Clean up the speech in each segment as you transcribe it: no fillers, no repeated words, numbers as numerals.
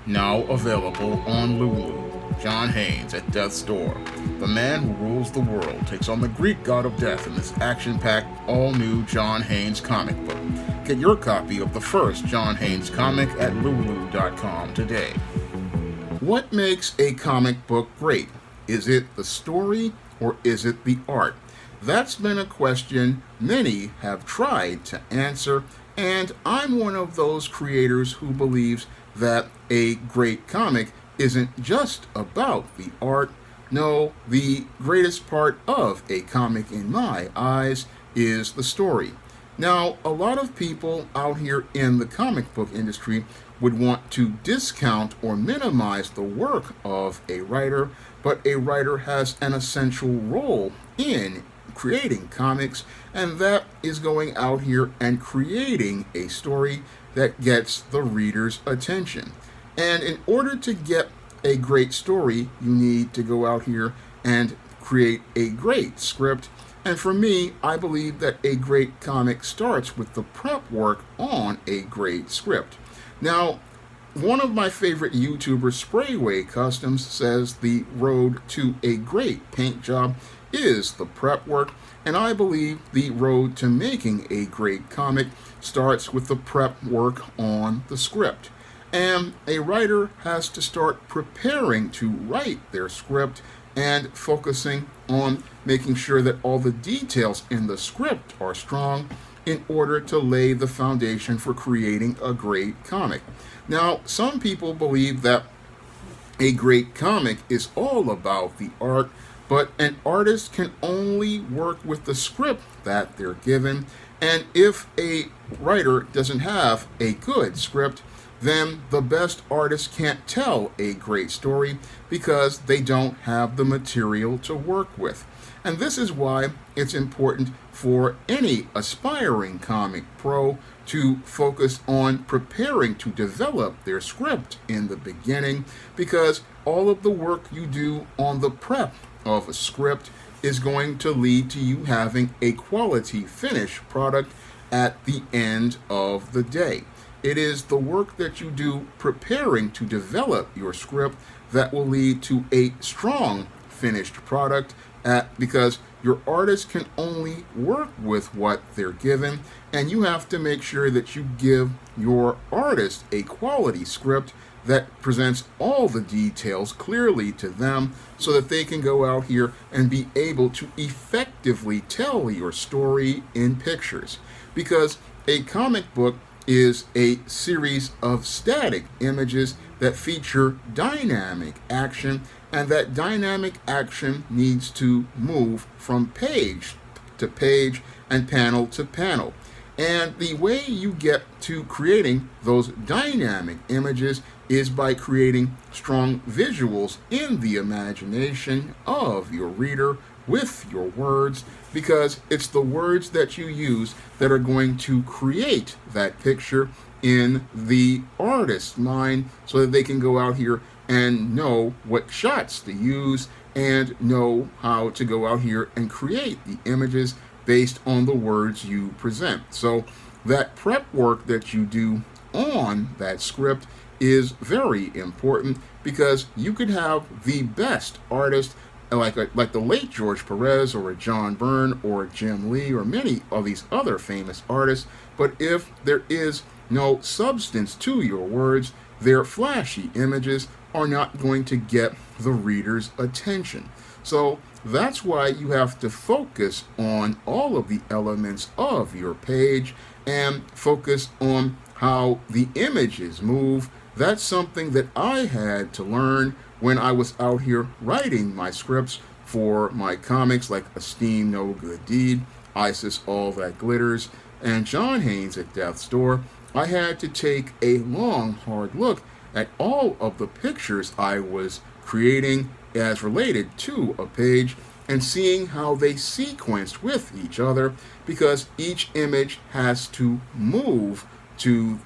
Now available on Lulu. John Haynes at Death's Door. The man who rules the world takes on the Greek god of death in this action packed, all new John Haynes comic book. Get your copy of the first John Haynes comic at Lulu.com today. What makes a comic book great? Is it the story or is it the art? That's been a question many have tried to answer, and I'm one of those creators who believes that a great comic isn't just about the art. No, the greatest part of a comic in my eyes is the story. Now, a lot of people out here in the comic book industry would want to discount or minimize the work of a writer, but a writer has an essential role in creating comics, and that is going out here and creating a story that gets the reader's attention. And in order to get a great story, you need to go out here and create a great script. And for me, I believe that a great comic starts with the prep work on a great script. Now, one of my favorite YouTubers, Sprayway Customs, says the road to a great paint job is the prep work, and I believe the road to making a great comic starts with the prep work on the script. And a writer has to start preparing to write their script and focusing on making sure that all the details in the script are strong in order to lay the foundation for creating a great comic. Now, some people believe that a great comic is all about the art, but an artist can only work with the script that they're given. And if a writer doesn't have a good script, then the best artist can't tell a great story because they don't have the material to work with. And this is why it's important for any aspiring comic pro to focus on preparing to develop their script in the beginning, because all of the work you do on the prep of a script is going to lead to you having a quality finished product at the end of the day. It is the work that you do preparing to develop your script that will lead to a strong finished product because your artist can only work with what they're given, and you have to make sure that you give your artist a quality script that presents all the details clearly to them so that they can go out here and be able to effectively tell your story in pictures. Because a comic book is a series of static images that feature dynamic action, and that dynamic action needs to move from page to page and panel to panel. And the way you get to creating those dynamic images is by creating strong visuals in the imagination of your reader with your words, because it's the words that you use that are going to create that picture in the artist's mind so that they can go out here and know what shots to use and know how to go out here and create the images based on the words you present. So that prep work that you do on that script is very important, because you could have the best artist like the late George Perez or a John Byrne or Jim Lee or many of these other famous artists, but if there is no substance to your words, their flashy images are not going to get the reader's attention. So that's why you have to focus on all of the elements of your page and focus on how the images move. That's something that I had to learn when I was out here writing my scripts for my comics like Esteem No Good Deed, Isis All That Glitters, and John Haynes at Death's Door. I had to take a long, hard look at all of the pictures I was creating as related to a page and seeing how they sequenced with each other, because each image has to move to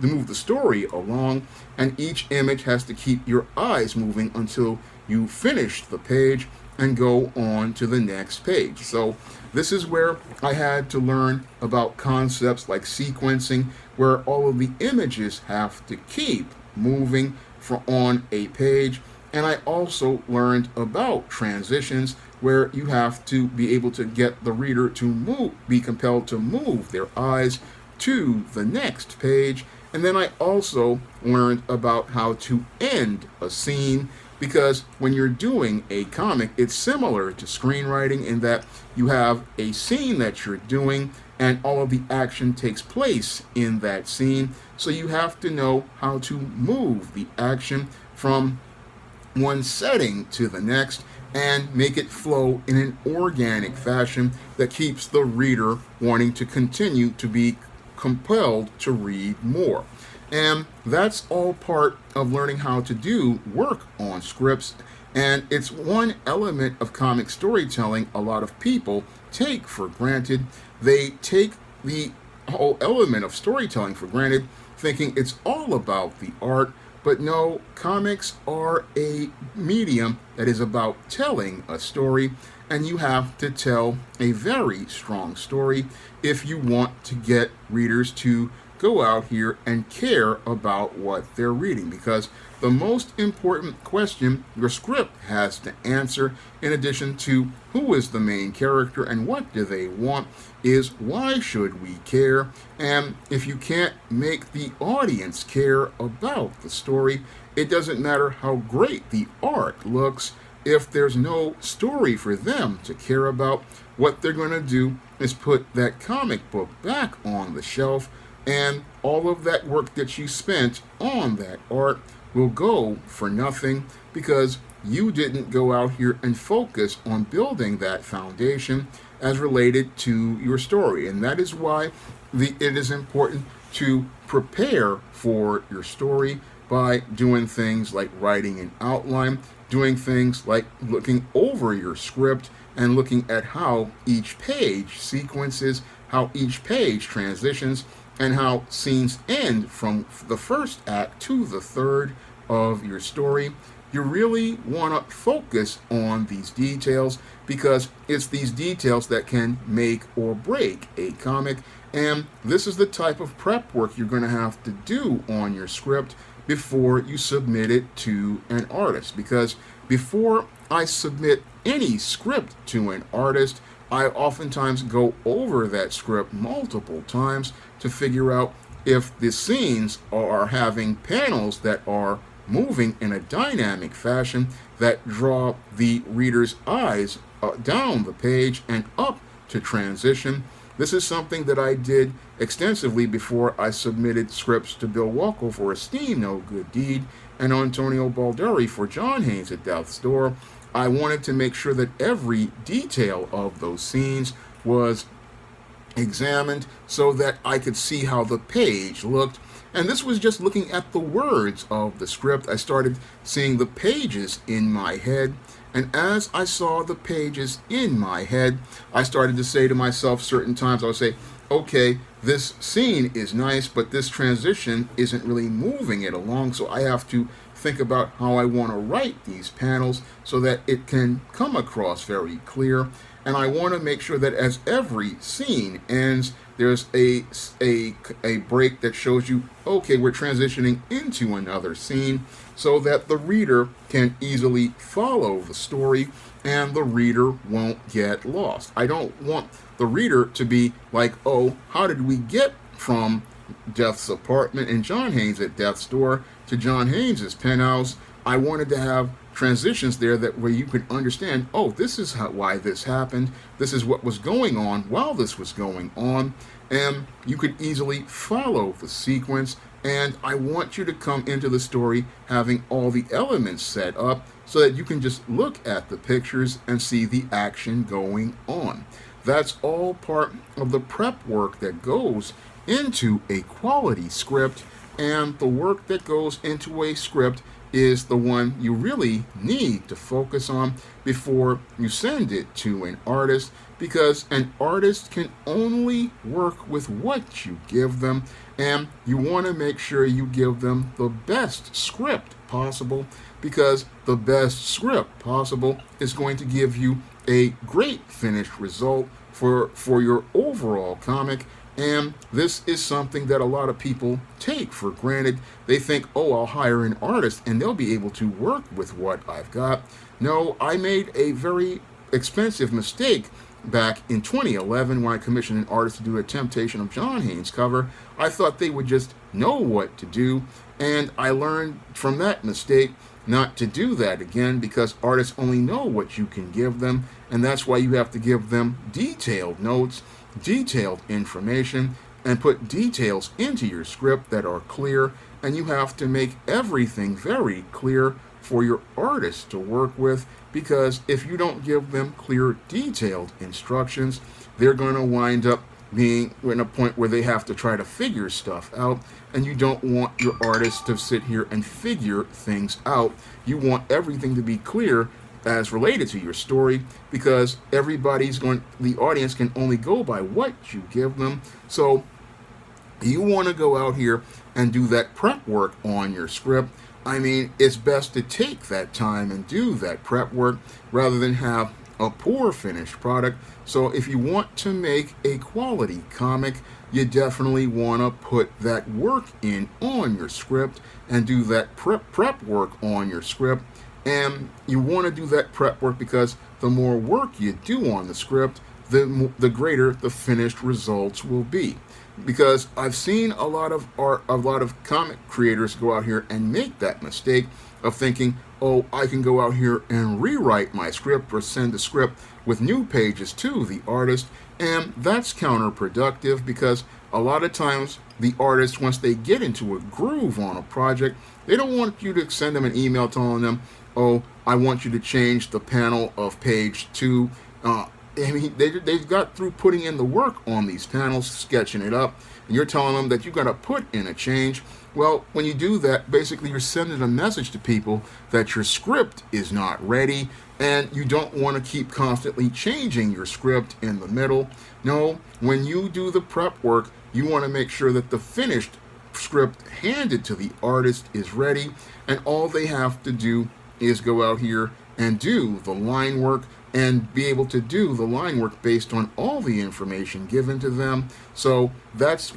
move the story along, and each image has to keep your eyes moving until you finish the page and go on to the next page. So this is where I had to learn about concepts like sequencing, where all of the images have to keep moving on a page. And I also learned about transitions, where you have to be able to get the reader to move, be compelled to move their eyes to the next page. And then I also learned about how to end a scene, because when you're doing a comic, it's similar to screenwriting in that you have a scene that you're doing and all of the action takes place in that scene. So you have to know how to move the action from one setting to the next and make it flow in an organic fashion that keeps the reader wanting to continue to be compelled to read more. And that's all part of learning how to do work on scripts. And it's one element of comic storytelling a lot of people take for granted. They take the whole element of storytelling for granted, thinking it's all about the art. But no, comics are a medium that is about telling a story, and you have to tell a very strong story if you want to get readers to go out here and care about what they're reading. Because the most important question your script has to answer, in addition to who is the main character and what do they want, is why should we care? And if you can't make the audience care about the story, it doesn't matter how great the art looks. If there's no story for them to care about, what they're going to do is put that comic book back on the shelf, and all of that work that you spent on that art will go for nothing, because you didn't go out here and focus on building that foundation as related to your story. And that is why it is important to prepare for your story by doing things like writing an outline, doing things like looking over your script and looking at how each page sequences, how each page transitions, and how scenes end from the first act to the third of your story. You really want to focus on these details, because it's these details that can make or break a comic. And this is the type of prep work you're going to have to do on your script before you submit it to an artist. Because before I submit any script to an artist, I oftentimes go over that script multiple times to figure out if the scenes are having panels that are moving in a dynamic fashion that draw the reader's eyes down the page and up to transition. This is something that I did extensively before I submitted scripts to Bill Walko for Esteem No Good Deed and Antonio Balderi for John Haynes at Death's Door. I wanted to make sure that every detail of those scenes was examined so that I could see how the page looked. And this was just looking at the words of the script. I started seeing the pages in my head. And as I saw the pages in my head, I started to say to myself certain times, I would say, okay, this scene is nice, but this transition isn't really moving it along. So I have to think about how I want to write these panels so that it can come across very clear. And I want to make sure that as every scene ends, there's a break that shows you, okay, we're transitioning into another scene, so that the reader can easily follow the story and the reader won't get lost. I don't want the reader to be like, oh, how did we get from Death's apartment and John Haynes at Death's Door to John Haynes' penthouse? I wanted to have transitions there that where you could understand, oh, this is why this happened. This is what was going on while this was going on. And you could easily follow the sequence. And I want you to come into the story having all the elements set up so that you can just look at the pictures and see the action going on. That's all part of the prep work that goes into a quality script, and the work that goes into a script is the one you really need to focus on before you send it to an artist, because an artist can only work with what you give them, and you want to make sure you give them the best script possible, because the best script possible is going to give you a great finished result for your overall comic. And this is something that a lot of people take for granted. They think, oh, I'll hire an artist and they'll be able to work with what I've got. No, I made a very expensive mistake back in 2011 when I commissioned an artist to do a Temptation of John Haynes cover. I thought they would just know what to do, and I learned from that mistake not to do that again, because artists only know what you can give them, and that's why you have to give them detailed notes, detailed information, and put details into your script that are clear, and you have to make everything very clear for your artists to work with, because if you don't give them clear, detailed instructions, they're going to wind up being in a point where they have to try to figure stuff out, and you don't want your artists to sit here and figure things out. You want everything to be clear as related to your story, because the audience can only go by what you give them. So you want to go out here and do that prep work on your script. I mean, it's best to take that time and do that prep work rather than have a poor finished product. So if you want to make a quality comic, you definitely want to put that work in on your script and do that prep work on your script. And you want to do that prep work because the more work you do on the script, the greater the finished results will be. Because I've seen a lot of comic creators go out here and make that mistake of thinking, oh, I can go out here and rewrite my script or send the script with new pages to the artist, and that's counterproductive, because a lot of times the artists, once they get into a groove on a project, they don't want you to send them an email telling them, oh, I want you to change the panel of page 2. I mean, they've got through putting in the work on these panels, sketching it up, and you're telling them that you got to put in a change. Well, when you do that, basically you're sending a message to people that your script is not ready, and you don't want to keep constantly changing your script in the middle. No, when you do the prep work, you want to make sure that the finished script handed to the artist is ready, and all they have to do is go out here and do the line work, and be able to do the line work based on all the information given to them. So that's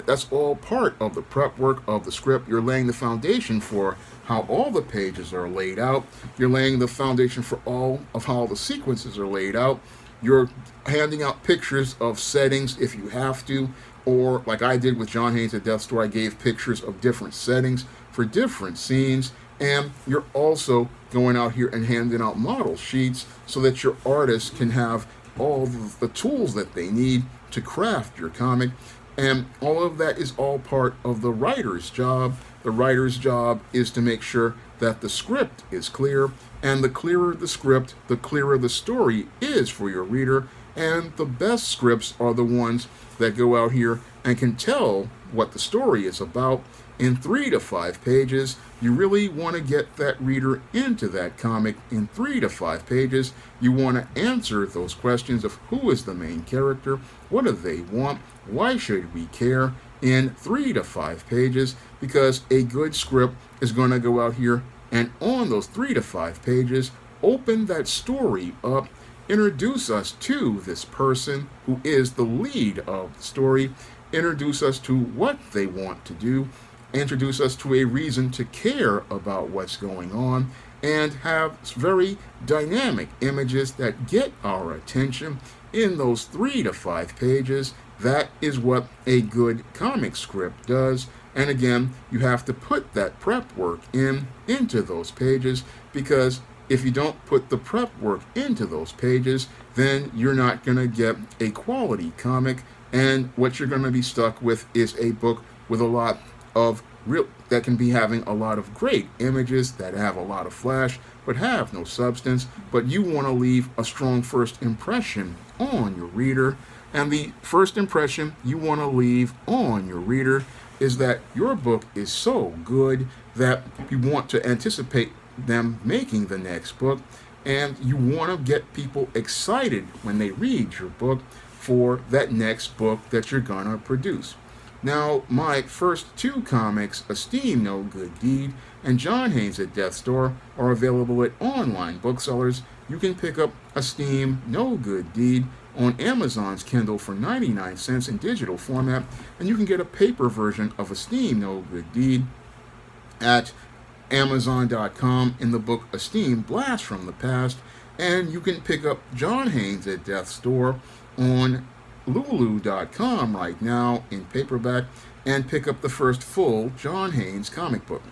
that's all part of the prep work of the script. You're laying the foundation for how all the pages are laid out. You're laying the foundation for all of how the sequences are laid out. You're handing out pictures of settings if you have to, or like I did with John Haynes at Death's Door, I gave pictures of different settings for different scenes. And you're also going out here and handing out model sheets so that your artists can have all the tools that they need to craft your comic. And all of that is all part of the writer's job. The writer's job is to make sure that the script is clear, and the clearer the script, the clearer the story is for your reader. And the best scripts are the ones that go out here and can tell what the story is about in 3 to 5 pages. You really want to get that reader into that comic in 3 to 5 pages. You want to answer those questions of who is the main character, what do they want, why should we care, in 3 to 5 pages, because a good script is going to go out here and on those 3 to 5 pages, open that story up, introduce us to this person who is the lead of the story, introduce us to what they want to do, introduce us to a reason to care about what's going on, and have very dynamic images that get our attention in those 3 to 5 pages. That is what a good comic script does. And again, you have to put that prep work into those pages, because if you don't put the prep work into those pages, then you're not going to get a quality comic, and what you're going to be stuck with is a book with a lot of that can be having a lot of great images that have a lot of flash but have no substance. But you want to leave a strong first impression on your reader, and the first impression you want to leave on your reader is that your book is so good that you want to anticipate them making the next book, and you want to get people excited when they read your book for that next book that you're gonna produce. Now, my first 2 comics, Esteem No Good Deed and John Haynes at Death's Door, are available at online booksellers. You can pick up Esteem No Good Deed on Amazon's Kindle for 99 cents in digital format, and you can get a paper version of Esteem, No Good Deed at Amazon.com in the book Esteem, Blast from the Past, and you can pick up John Haynes at Death's Door on Lulu.com right now in paperback and pick up the first full John Haynes comic book.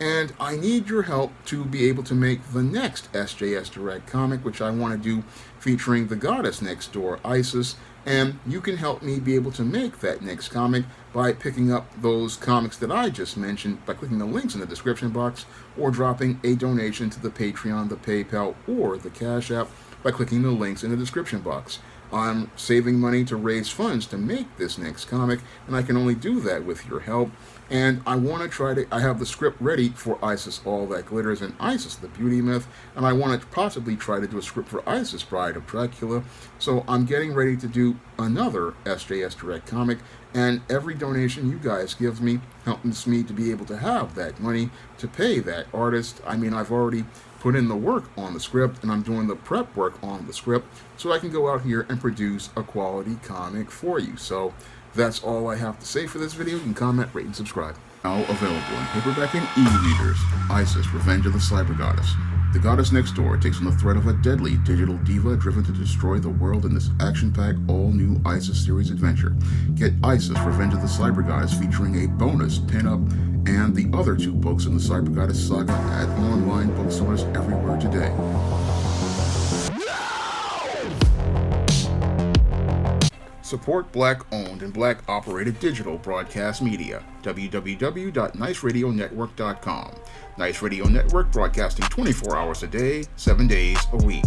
And I need your help to be able to make the next SJS Direct comic, which I want to do featuring the goddess next door, Isis. And you can help me be able to make that next comic by picking up those comics that I just mentioned by clicking the links in the description box or dropping a donation to the Patreon, the PayPal, or the Cash App by clicking the links in the description box. I'm saving money to raise funds to make this next comic, and I can only do that with your help. And I want to I have the script ready for Isis All That Glitters and Isis the Beauty Myth, and I want to possibly try to do a script for Isis Bride of Dracula. So I'm getting ready to do another SJS Direct comic, and every donation you guys give me helps me to be able to have that money to pay that artist. I mean, I've already put in the work on the script, and I'm doing the prep work on the script, so I can go out here and produce a quality comic for you. So that's all I have to say for this video. You can comment, rate, and subscribe. Now available in paperback and e-readers, Isis, Revenge of the Cyber Goddess. The goddess next door takes on the threat of a deadly digital diva driven to destroy the world in this action-packed, all-new Isis series adventure. Get Isis, Revenge of the Cyber Goddess featuring a bonus pin-up and the other 2 books in the Cyber Goddess saga at online booksellers everywhere today. Support Black-owned and Black-operated digital broadcast media. www.niceradionetwork.com. Nice Radio Network, broadcasting 24 hours a day, 7 days a week.